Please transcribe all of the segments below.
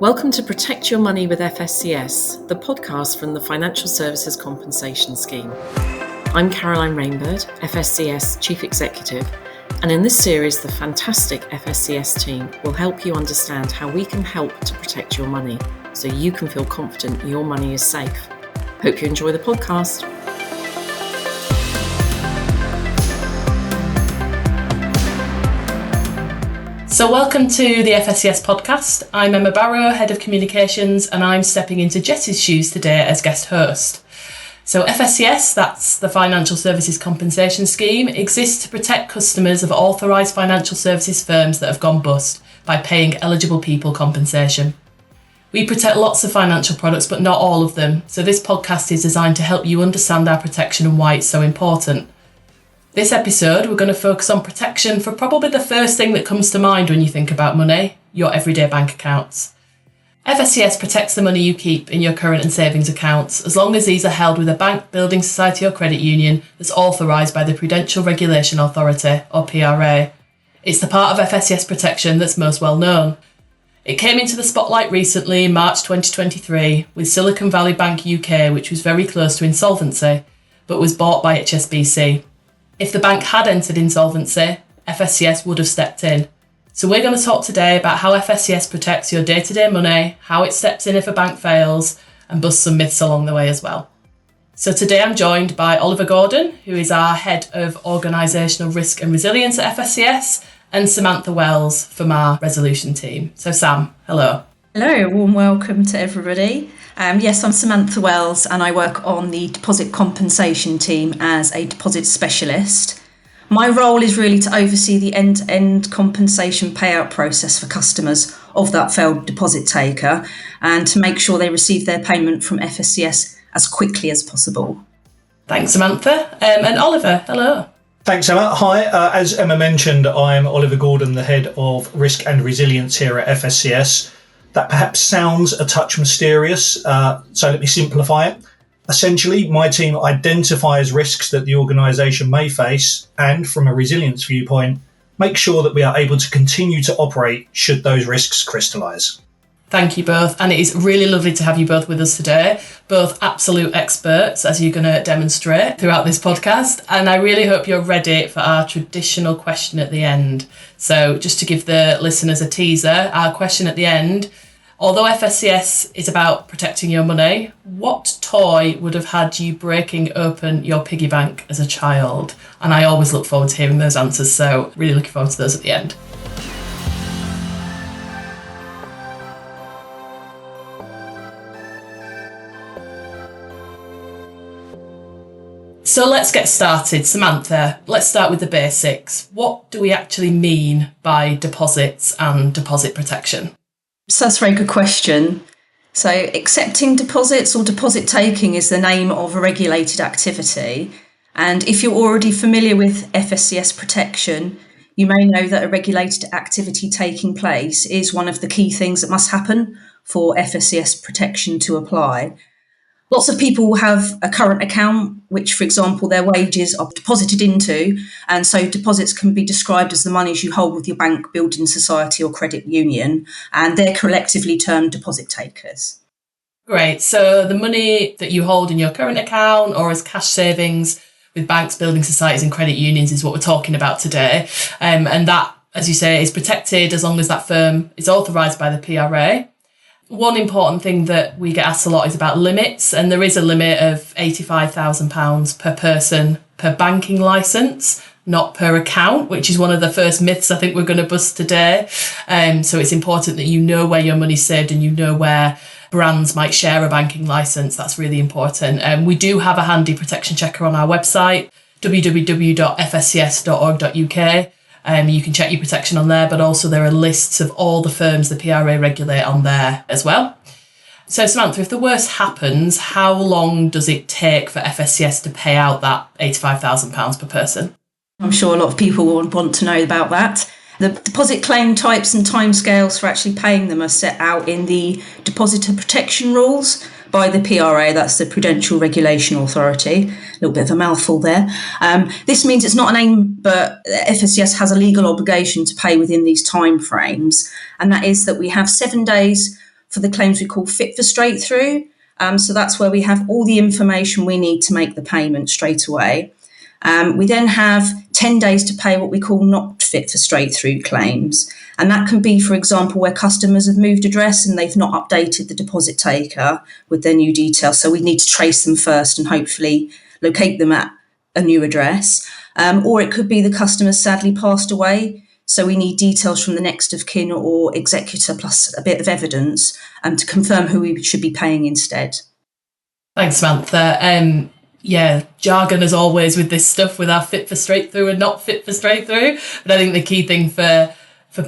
Welcome to Protect Your Money with FSCS, the podcast from the Financial Services Compensation Scheme. I'm Caroline Rainbird, FSCS Chief Executive, and in this series, the fantastic FSCS team will help you understand how we can help to protect your money so you can feel confident your money is safe. Hope you enjoy the podcast. So welcome to the FSCS podcast. I'm Emma Barrow, Head of Communications, and I'm stepping into Jess's shoes today as guest host. So FSCS, that's the Financial Services Compensation Scheme, exists to protect customers of authorised financial services firms that have gone bust by paying eligible people compensation. We protect lots of financial products, but not all of them. So this podcast is designed to help you understand our protection and why it's so important. This episode, we're going to focus on protection for probably the first thing that comes to mind when you think about money, your everyday bank accounts. FSCS protects the money you keep in your current and savings accounts, as long as these are held with a bank, building society or credit union that's authorised by the Prudential Regulation Authority, or PRA. It's the part of FSCS protection that's most well known. It came into the spotlight recently in March 2023 with Silicon Valley Bank UK, which was very close to insolvency, but was bought by HSBC. If the bank had entered insolvency, FSCS would have stepped in. So we're going to talk today about how FSCS protects your day-to-day money, how it steps in if a bank fails, and bust some myths along the way as well. So today I'm joined by Oliver Gordon, who is our Head of Organisational Risk and Resilience at FSCS, and Samantha Wells from our resolution team. So Sam, hello. Hello, warm welcome to everybody. Yes, I'm Samantha Wells and I work on the deposit compensation team as a deposit specialist. My role is really to oversee the end-to-end compensation payout process for customers of that failed deposit taker and to make sure they receive their payment from FSCS as quickly as possible. Thanks, Samantha. And Oliver, hello. Thanks, Emma. Hi, as Emma mentioned, I'm Oliver Gordon, the Head of Risk and Resilience here at FSCS. That perhaps sounds a touch mysterious, so let me simplify it. Essentially, my team identifies risks that the organisation may face and, from a resilience viewpoint, make sure that we are able to continue to operate should those risks crystallise. Thank you both, and it is really lovely to have you both with us today, both absolute experts, as you're going to demonstrate throughout this podcast, and I really hope you're ready for our traditional question at the end. So just to give the listeners a teaser, our question at the end: although FSCS is about protecting your money, what toy would have had you breaking open your piggy bank as a child? And I always look forward to hearing those answers, so really looking forward to those at the end. So let's get started. Samantha, let's start with the basics. What do we actually mean by deposits and deposit protection? So that's a very good question. So accepting deposits or deposit taking is the name of a regulated activity. And if you're already familiar with FSCS protection, you may know that a regulated activity taking place is one of the key things that must happen for FSCS protection to apply. Lots of people will have a current account, which, for example, their wages are deposited into. And so deposits can be described as the monies you hold with your bank, building society or credit union. And they're collectively termed deposit takers. Great. So the money that you hold in your current account or as cash savings with banks, building societies and credit unions is what we're talking about today. And that, as you say, is protected as long as that firm is authorised by the PRA. One important thing that we get asked a lot is about limits, and there is a limit of £85,000 per person per banking licence, not per account, which is one of the first myths I think we're going to bust today. So it's important that you know where your money's saved and you know where brands might share a banking licence. That's really important. We do have a handy protection checker on our website, www.fscs.org.uk. You can check your protection on there, but also there are lists of all the firms the PRA regulate on there as well. So Samantha, if the worst happens, how long does it take for FSCS to pay out that £85,000 per person? I'm sure a lot of people will want to know about that. The deposit claim types and timescales for actually paying them are set out in the Depositor Protection Rules by the PRA, that's the Prudential Regulation Authority. A little bit of a mouthful there. This means it's not an aim, but FSCS has a legal obligation to pay within these time frames, and that is that we have 7 days for the claims we call fit for straight through. So that's where we have all the information we need to make the payment straight away. We then have 10 days to pay what we call not fit for straight through claims. And that can be, for example, where customers have moved address and they've not updated the deposit taker with their new details. So we need to trace them first and hopefully locate them at a new address. Or it could be the customer sadly passed away. So we need details from the next of kin or executor plus a bit of evidence to confirm who we should be paying instead. Thanks, Samantha. Jargon as always with this stuff with our fit for straight through and not fit for straight through. But I think the key thing for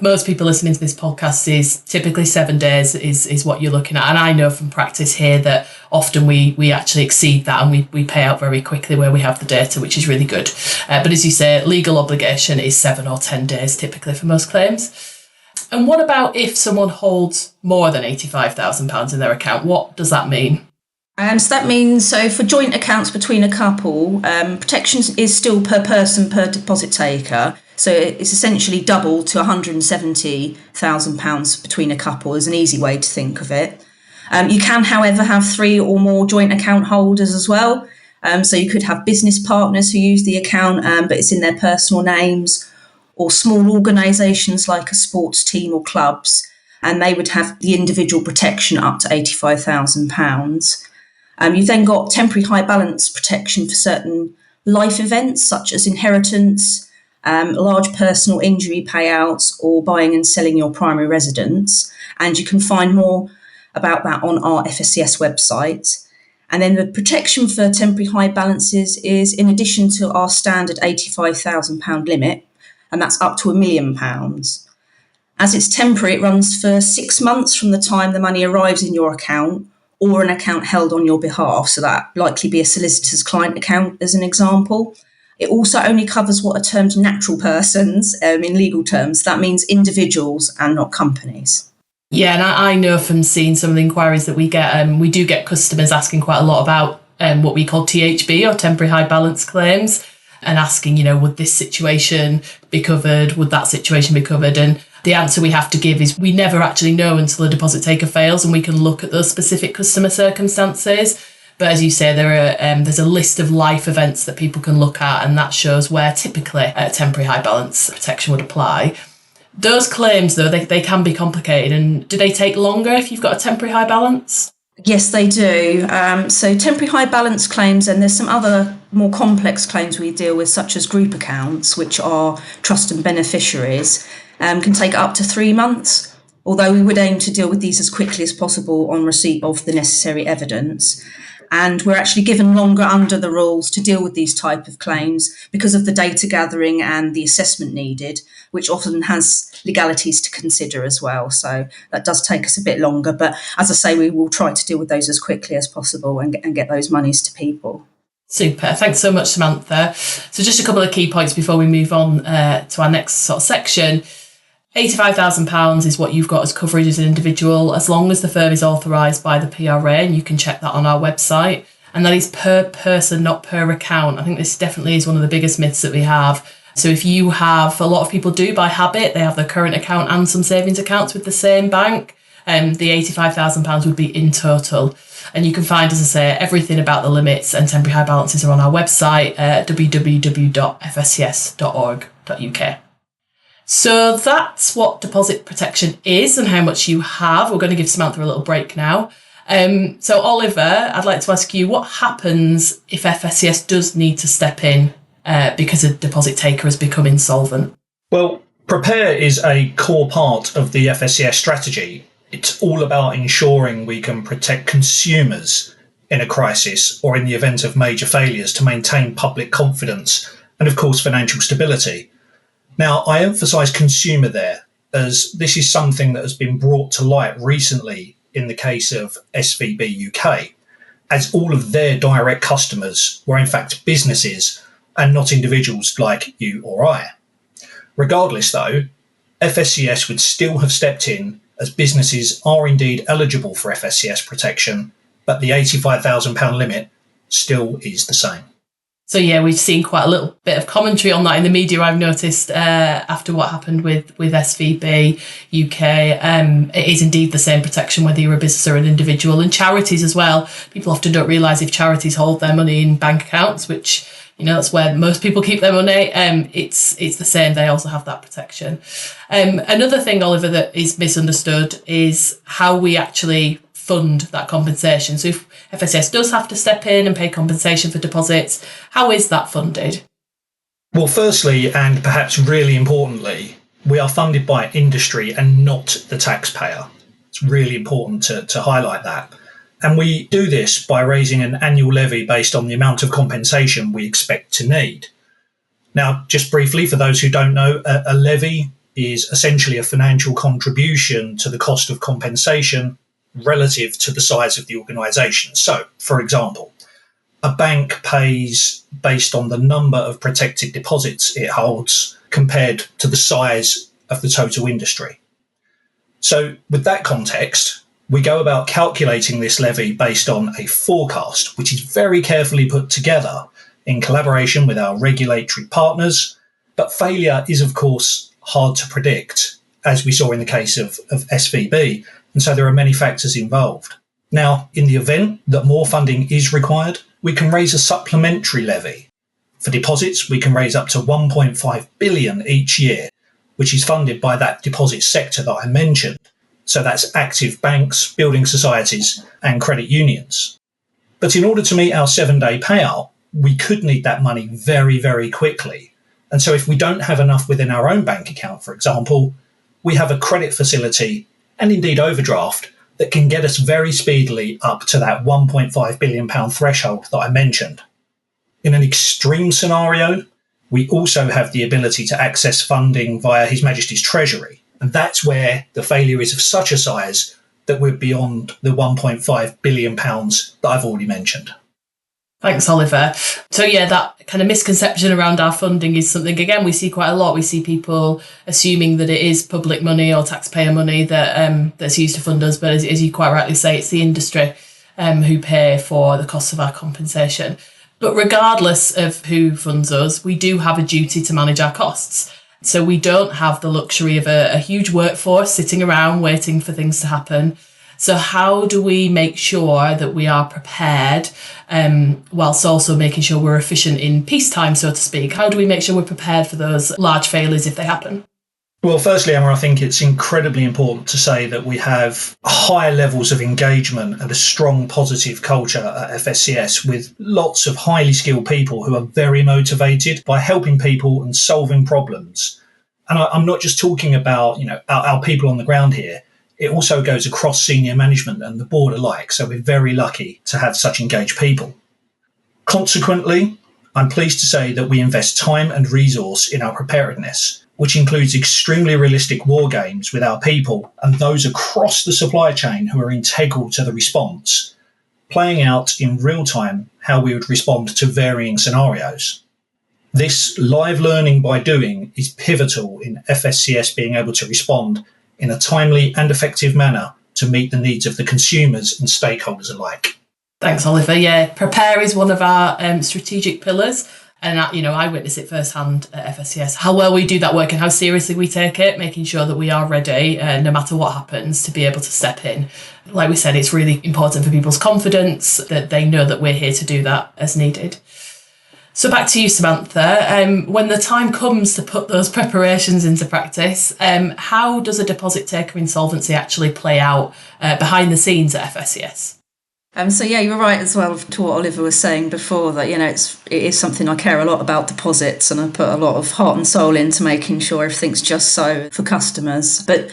most people listening to this podcast is typically 7 days is what you're looking at. And I know from practice here that often we actually exceed that and we pay out very quickly where we have the data, which is really good. But as you say, legal obligation is 7 or 10 days typically for most claims. And what about if someone holds more than £85,000 in their account? What does that mean? So that means, for joint accounts between a couple, protection is still per person per deposit taker. So it's essentially double to £170,000 between a couple is an easy way to think of it. You can, however, have 3 or more joint account holders as well. So you could have business partners who use the account, but it's in their personal names, or small organisations like a sports team or clubs, and they would have the individual protection up to £85,000. You've then got temporary high balance protection for certain life events such as inheritance, large personal injury payouts, or buying and selling your primary residence. And you can find more about that on our FSCS website. And then the protection for temporary high balances is in addition to our standard £85,000 limit, and that's up to £1 million. As it's temporary, it runs for 6 months from the time the money arrives in your account or an account held on your behalf. So that likely be a solicitor's client account as an example. It also only covers what are termed natural persons in legal terms. That means individuals and not companies. Yeah, and I know from seeing some of the inquiries that we get, we do get customers asking quite a lot about what we call THB or temporary high balance claims, and asking, would this situation be covered? Would that situation be covered? And the answer we have to give is we never actually know until a deposit taker fails, and we can look at those specific customer circumstances. But as you say, there's a list of life events that people can look at, and that shows where typically temporary high balance protection would apply. Those claims, though, they can be complicated. And do they take longer if you've got a temporary high balance? Yes, they do. So temporary high balance claims, and there's some other more complex claims we deal with, such as group accounts, which are trust and beneficiaries, can take up to 3 months, although we would aim to deal with these as quickly as possible on receipt of the necessary evidence. And we're actually given longer under the rules to deal with these type of claims because of the data gathering and the assessment needed, which often has legalities to consider as well. So that does take us a bit longer. But as I say, we will try to deal with those as quickly as possible and get those monies to people. Super. Thanks so much, Samantha. So just a couple of key points before we move on to our next sort of section. £85,000 is what you've got as coverage as an individual, as long as the firm is authorised by the PRA, and you can check that on our website. And that is per person, not per account. I think this definitely is one of the biggest myths that we have. So if you have, a lot of people do by habit, they have their current account and some savings accounts with the same bank, the £85,000 would be in total. And you can find, as I say, everything about the limits and temporary high balances are on our website, www.fscs.org.uk. So that's what deposit protection is and how much you have. We're going to give Samantha a little break now. So Oliver, I'd like to ask you, what happens if FSCS does need to step in because a deposit taker has become insolvent? Well, Prepare is a core part of the FSCS strategy. It's all about ensuring we can protect consumers in a crisis or in the event of major failures to maintain public confidence and, of course, financial stability. Now, I emphasise consumer there, as this is something that has been brought to light recently in the case of SVB UK, as all of their direct customers were in fact businesses and not individuals like you or I. Regardless, though, FSCS would still have stepped in, as businesses are indeed eligible for FSCS protection, but the £85,000 limit still is the same. So yeah, we've seen quite a little bit of commentary on that in the media, I've noticed, after what happened with SVB UK. It is indeed the same protection whether you're a business or an individual, and charities as well. People often don't realise if charities hold their money in bank accounts, which, that's where most people keep their money. It's the same. They also have that protection. Another thing, Oliver, that is misunderstood is how we actually fund that compensation. So if FSCS does have to step in and pay compensation for deposits, how is that funded? Well, firstly, and perhaps really importantly, we are funded by industry and not the taxpayer. It's really important to highlight that. And we do this by raising an annual levy based on the amount of compensation we expect to need. Now, just briefly, for those who don't know, a levy is essentially a financial contribution to the cost of compensation relative to the size of the organisation. So, for example, a bank pays based on the number of protected deposits it holds compared to the size of the total industry. So, with that context, we go about calculating this levy based on a forecast, which is very carefully put together in collaboration with our regulatory partners. But failure is, of course, hard to predict, as we saw in the case of SVB. And so there are many factors involved. Now, in the event that more funding is required, we can raise a supplementary levy. For deposits, we can raise up to 1.5 billion each year, which is funded by that deposit sector that I mentioned. So that's active banks, building societies, and credit unions. But in order to meet our 7-day payout, we could need that money very, very quickly. And so if we don't have enough within our own bank account, for example, we have a credit facility and indeed overdraft that can get us very speedily up to that £1.5 billion threshold that I mentioned. In an extreme scenario, we also have the ability to access funding via His Majesty's Treasury. And that's where the failure is of such a size that we're beyond the £1.5 billion that I've already mentioned. Thanks, Oliver. So yeah, that kind of misconception around our funding is something, again, we see quite a lot. We see people assuming that it is public money or taxpayer money that's used to fund us. But as you quite rightly say, it's the industry who pay for the costs of our compensation. But regardless of who funds us, we do have a duty to manage our costs. So we don't have the luxury of a huge workforce sitting around waiting for things to happen. So how do we make sure that we are prepared, whilst also making sure we're efficient in peacetime, so to speak? How do we make sure we're prepared for those large failures if they happen? Well, firstly, Emma, I think it's incredibly important to say that we have high levels of engagement and a strong positive culture at FSCS with lots of highly skilled people who are very motivated by helping people and solving problems. And I'm not just talking about, our people on the ground here. It also goes across senior management and the board alike. So we're very lucky to have such engaged people. Consequently, I'm pleased to say that we invest time and resource in our preparedness, which includes extremely realistic war games with our people and those across the supply chain who are integral to the response, playing out in real time how we would respond to varying scenarios. This live learning by doing is pivotal in FSCS being able to respond in a timely and effective manner to meet the needs of the consumers and stakeholders alike. Thanks, Oliver. Yeah, prepare is one of our strategic pillars. And, I witness it firsthand at FSCS, how well we do that work and how seriously we take it, making sure that we are ready, no matter what happens, to be able to step in. Like we said, it's really important for people's confidence that they know that we're here to do that as needed. So back to you, Samantha. When the time comes to put those preparations into practice, how does a deposit taker insolvency actually play out behind the scenes at FSCS? So yeah, you're right as well to what Oliver was saying before, that it is something I care a lot about, deposits, and I put a lot of heart and soul into making sure everything's just so for customers. But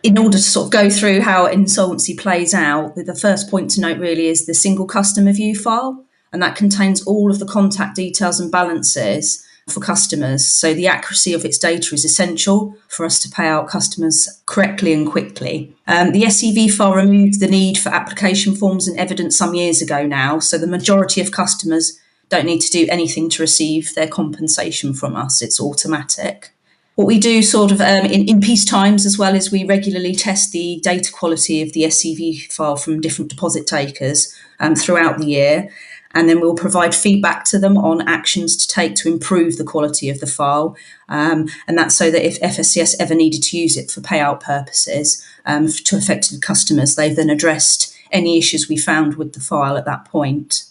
in order to sort of go through how insolvency plays out, the first point to note really is the single customer view file, and that contains all of the contact details and balances for customers. So the accuracy of its data is essential for us to pay out customers correctly and quickly. The SEV file removed the need for application forms and evidence some years ago now, so the majority of customers don't need to do anything to receive their compensation from us. It's automatic. What we do sort of in peace times as well is we regularly test the data quality of the SEV file from different deposit takers throughout the year. and then we'll provide feedback to them on actions to take to improve the quality of the file. And that's so that if FSCS ever needed to use it for payout purposes to affected customers, they've then addressed any issues we found with the file at that point.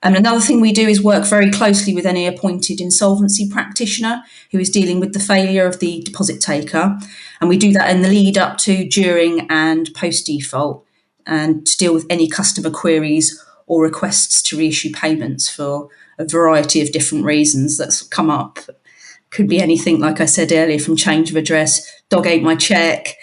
And another thing we do is work very closely with any appointed insolvency practitioner who is dealing with the failure of the deposit taker. And we do that in the lead up to, during and post default, and to deal with any customer queries or requests to reissue payments for a variety of different reasons that's come up. Could be anything, like I said earlier, from change of address, dog ate my cheque,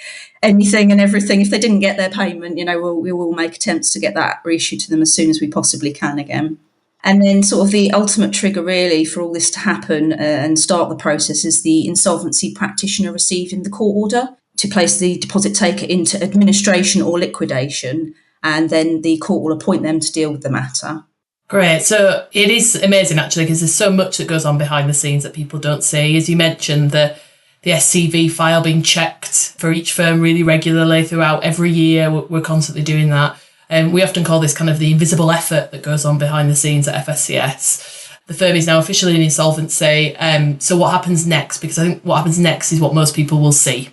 anything and everything. If they didn't get their payment, we will make attempts to get that reissued to them as soon as we possibly can again. And then sort of the ultimate trigger really for all this to happen and start the process is the insolvency practitioner receiving the court order to place the deposit taker into administration or liquidation, and then the court will appoint them to deal with the matter. Great. So it is amazing actually, because there's so much that goes on behind the scenes that people don't see. As you mentioned, the SCV file being checked for each firm really regularly throughout every year. We're constantly doing that. And we often call this kind of the invisible effort that goes on behind the scenes at FSCS. The firm is now officially in insolvency. So what happens next? Because I think what happens next is what most people will see.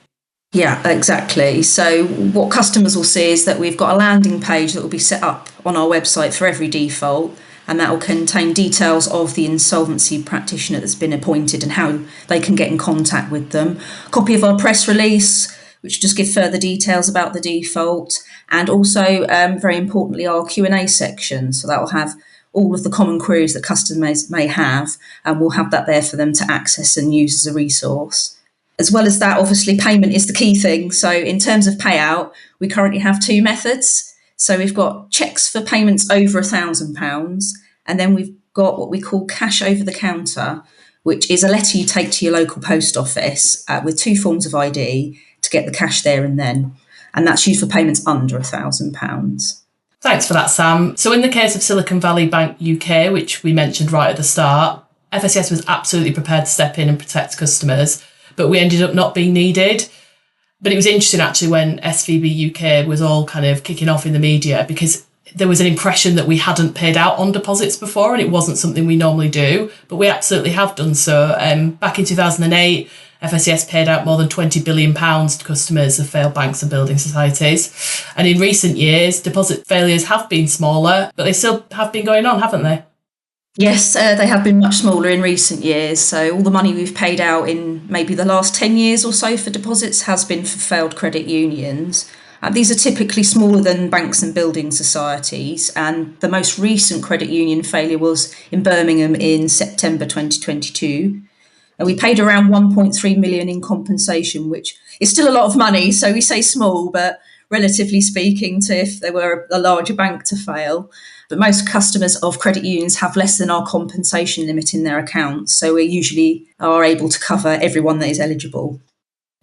Yeah, exactly. So what customers will see is that we've got a landing page that will be set up on our website for every default, and that will contain details of the insolvency practitioner that's been appointed and how they can get in contact with them. A copy of our press release, which just give further details about the default, and also, very importantly, our Q&A section. So that will have all of the common queries that customers may have, and we'll have that there for them to access and use as a resource. As well as that, obviously, payment is the key thing. So in terms of payout, we currently have two methods. So we've got cheques for payments over £1,000, and then we've got what we call cash over the counter, which is a letter you take to your local post office with two forms of ID to get the cash there and then. And that's used for payments under £1,000. Thanks for that, Sam. So in the case of Silicon Valley Bank UK, which we mentioned right at the start, FSCS was absolutely prepared to step in and protect customers, but we ended up not being needed. But it was interesting actually when SVB UK was all kind of kicking off in the media, because there was an impression that we hadn't paid out on deposits before, and it wasn't something we normally do, but we absolutely have done so. Back in 2008, FSCS paid out more than £20 billion to customers of failed banks and building societies. And in recent years, deposit failures have been smaller, but they still have been going on, haven't they? Yes, they have been much smaller in recent years. So all the money we've paid out in maybe the last 10 years or so for deposits has been for failed credit unions. These are typically smaller than banks and building societies, and the most recent credit union failure was in Birmingham in September 2022. And we paid around 1.3 million in compensation, which is still a lot of money. So we say small, but relatively speaking to if there were a larger bank to fail. But most customers of credit unions have less than our compensation limit in their accounts. So we usually are able to cover everyone that is eligible.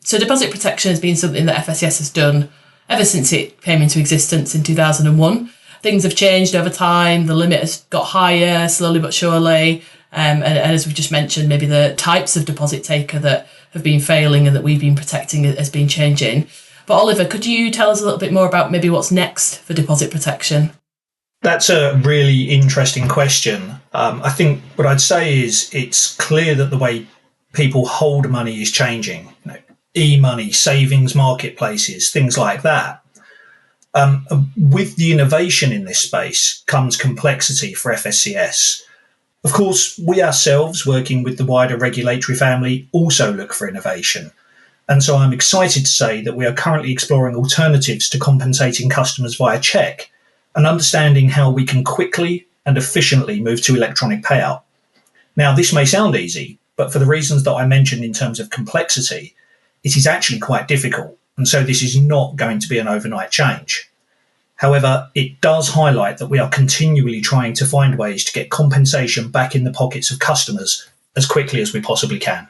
So deposit protection has been something that FSCS has done ever since it came into existence in 2001. Things have changed over time. The limit has got higher, slowly but surely. And as we just mentioned, maybe the types of deposit taker that have been failing and that we've been protecting has been changing. But Oliver, could you tell us a little bit more about maybe what's next for deposit protection? That's a really interesting question. I think what I'd say is it's clear that the way people hold money is changing. E-money, savings marketplaces, things like that. With the innovation in this space comes complexity for FSCS. Of course, we ourselves, working with the wider regulatory family, also look for innovation. And so I'm excited to say that we are currently exploring alternatives to compensating customers via cheque and understanding how we can quickly and efficiently move to electronic payout. Now, this may sound easy, but for the reasons that I mentioned in terms of complexity, it is actually quite difficult. And so this is not going to be an overnight change. However, it does highlight that we are continually trying to find ways to get compensation back in the pockets of customers as quickly as we possibly can.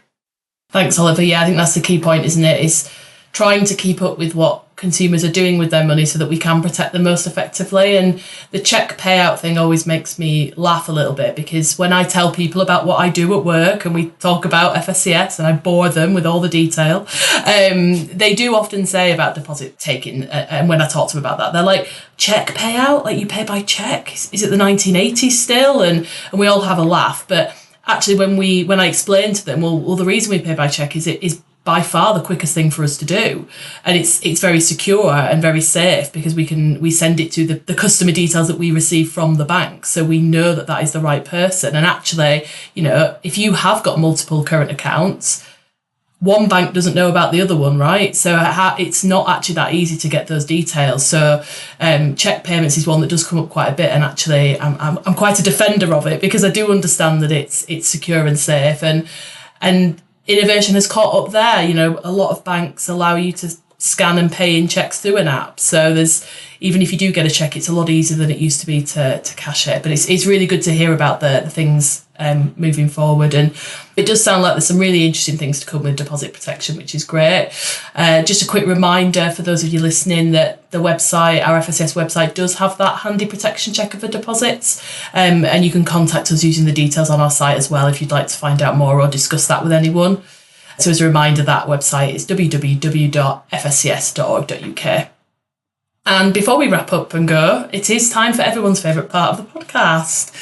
Thanks, Oliver. Yeah, I think that's the key point, isn't it? Is trying to keep up with what consumers are doing with their money so that we can protect them most effectively. And the check payout thing always makes me laugh a little bit, because when I tell people about what I do at work and we talk about FSCS and I bore them with all the detail, they do often say about deposit taking, and when I talk to them about that, they're like, check payout? Like, you pay by check? Is it the 1980s still? And we all have a laugh. But actually, when I explain to them, well, the reason we pay by check is by far the quickest thing for us to do, and it's very secure and very safe, because we send it to the customer details that we receive from the bank, so we know that is the right person. And actually, if you have got multiple current accounts, one bank doesn't know about the other one, right? So it's not actually that easy to get those details. So check payments is one that does come up quite a bit, and actually I'm quite a defender of it, because I do understand that it's secure and safe, and innovation has caught up there. A lot of banks allow you to scan and pay in checks through an app. So even if you do get a check, it's a lot easier than it used to be to cash it. But it's really good to hear about the things moving forward. And it does sound like there's some really interesting things to come with deposit protection, which is great. Just a quick reminder for those of you listening that the website, our FSCS website, does have that handy protection checker for deposits. And you can contact us using the details on our site as well if you'd like to find out more or discuss that with anyone. So as a reminder, that website is www.fscs.org.uk. And before we wrap up and go, it is time for everyone's favourite part of the podcast.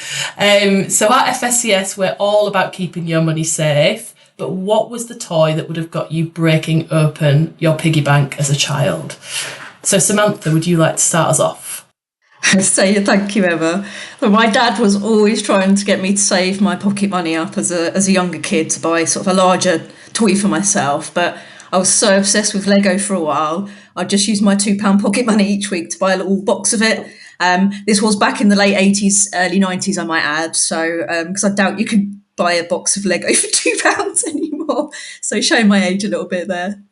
So at FSCS, we're all about keeping your money safe. But what was the toy that would have got you breaking open your piggy bank as a child? So Samantha, would you like to start us off? Thank you, Emma. Well, my dad was always trying to get me to save my pocket money up as a younger kid to buy sort of a larger toy for myself. But I was so obsessed with Lego for a while, I just used my £2 pocket money each week to buy a little box of it. This was back in the late 80s, early 90s, I might add. So, because I doubt you could buy a box of Lego for £2 anymore. So showing my age a little bit there.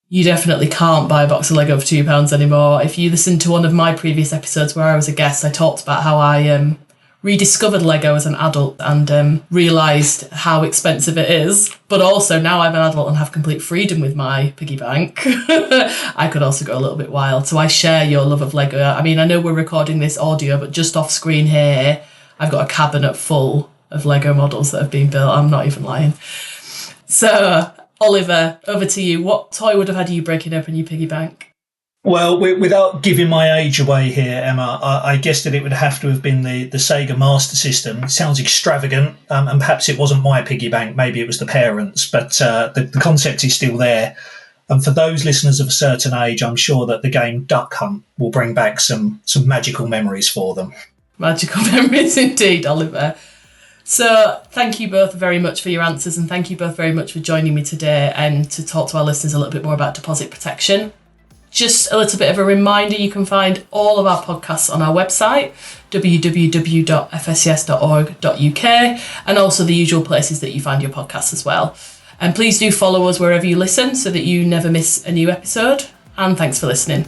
You definitely can't buy a box of Lego for £2 anymore. If you listen to one of my previous episodes where I was a guest, I talked about how I rediscovered Lego as an adult and realised how expensive it is. But also now I'm an adult and have complete freedom with my piggy bank. I could also go a little bit wild. So I share your love of Lego. I mean, I know we're recording this audio, but just off screen here, I've got a cabinet full of Lego models that have been built. I'm not even lying. So Oliver, over to you. What toy would have had you breaking open your piggy bank? Well, without giving my age away here, Emma, I guessed that it would have to have been the Sega Master System. It sounds extravagant, and perhaps it wasn't my piggy bank, maybe it was the parents', but the concept is still there. And for those listeners of a certain age, I'm sure that the game Duck Hunt will bring back some magical memories for them. Magical memories indeed, Oliver. So thank you both very much for your answers, and thank you both very much for joining me today and to talk to our listeners a little bit more about deposit protection. Just a little bit of a reminder, you can find all of our podcasts on our website, www.fscs.org.uk, and also the usual places that you find your podcasts as well. And please do follow us wherever you listen so that you never miss a new episode. And thanks for listening.